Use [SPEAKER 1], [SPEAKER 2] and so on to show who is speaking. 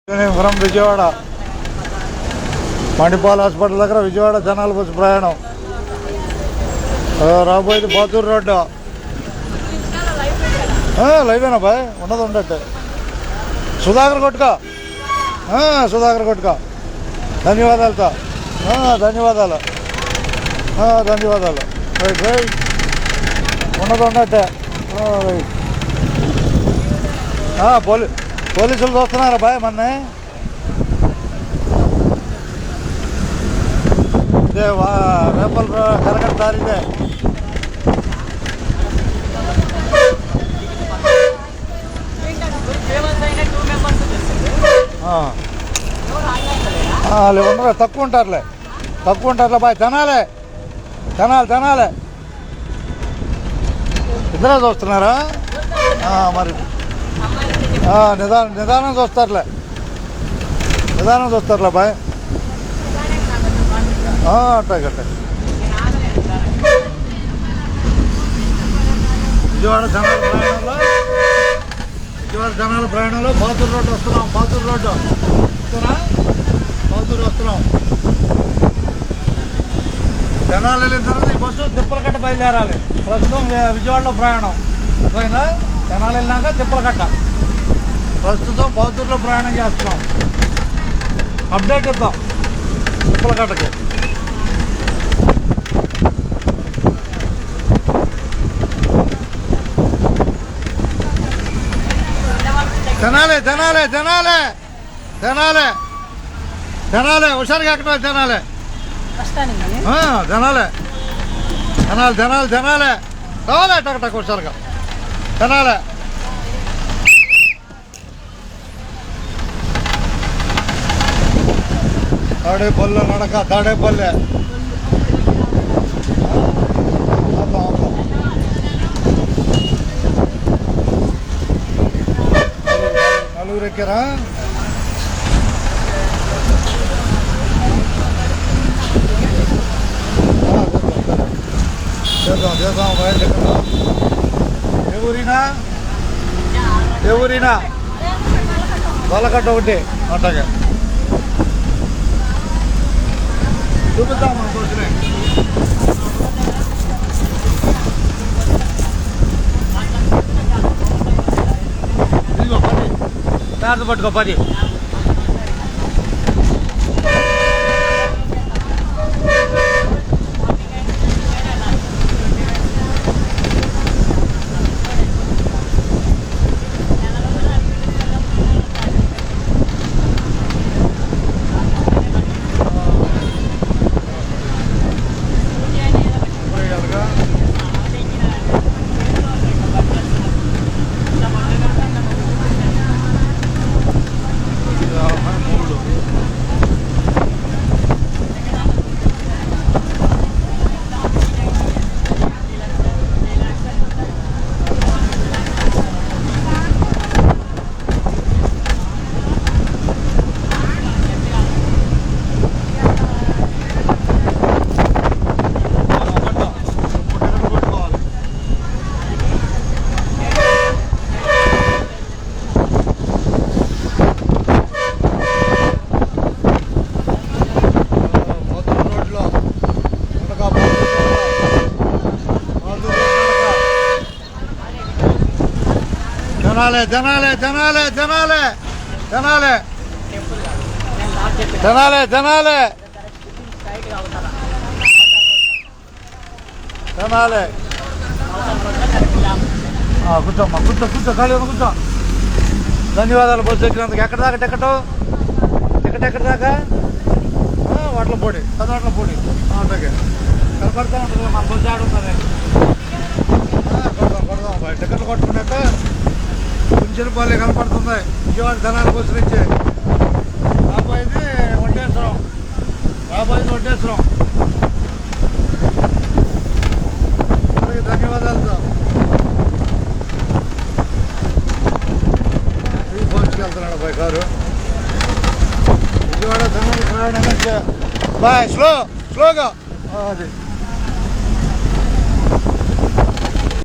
[SPEAKER 1] From Vijayawada Manipal hospital దగ్గర విజయవాడ జనాల bus ప్రయాణం. రాబోయేది బాతూరు రోడ్డు. లైవేనా బాయ్? ఉన్నది ఉండట్టు. సుధాకర్ కొట్టుకో, సుధాకర్ కొట్టుకో. ధన్యవాదాలతో ధన్యవాదాలు ధన్యవాదాలు. రైట్ రైట్, ఉన్నది ఉండట్టే. రైట్. పోలీసులు చూస్తున్నారా బాయ్? మొన్నే ఇదే రేపల్ కరగట్ దారిదే. ఉండరు, తక్కువ ఉంటారులే బాయ్. తినాలే ఇద్దరే చూస్తున్నారా? మరి నిదానం చూస్తారులే బాయ్. అట్టే విజయవాడ జనాల ప్రయాణంలో బాతూరు రోడ్డు వస్తున్నాం. బాతూరు వస్తున్నాం. జనాలు వెళ్ళిన తర్వాత ఈ బస్సు తిప్పలకట్ట బయలుదేరాలి. ప్రస్తుతం విజయవాడలో ప్రయాణం అర్థమైందా? జనాలు వెళ్ళినాక తిప్పలకట్ట. ప్రస్తుతం బాతూరులో ప్రయాణం చేస్తున్నాం. అప్డేట్ ఇద్దాం తిప్పలకట్టకి. జనాలే హుషారుగా ఎక్కడ జనాలే రావాలే టక్ హుషారుగా జనాలే. తాడేపల్లె నడక, తాడేపల్లె. నలుగురు ఎక్కారా? చేద్దాం బయలుదేరుతాం. ఏ ఊరినా వాళ్ళకట్ట ఒకటి అట్టగా చూపిద్దాం మన బస్సుని. ఇదిగో 10 పట్టుకో 10. కూర్చో ఖాళీ కూర్చో. ధన్యవాదాలు బస్సు ఎక్కినందుకు. ఎక్కడ దాకా టికెట్ ఎక్కడ దాకా? వాటిలో పొడి అలాగే కనపడతా ఉంటుంది. మన బస్సు ఆడుతుంది. కొడదాం బాయ్. టికెట్లు కొట్టుకున్నాక కుంచెలపల్లి కనపడుతుంది. విజయవాడ జనాల బస్సు నుంచి రాబోయేది వడ్డేశ్వరం. ధన్యవాదాలు. వెళ్తున్నాడు బాయ్ కారు. విజయవాడ జనాల ప్రయాణం బాయ్. స్లోగా అది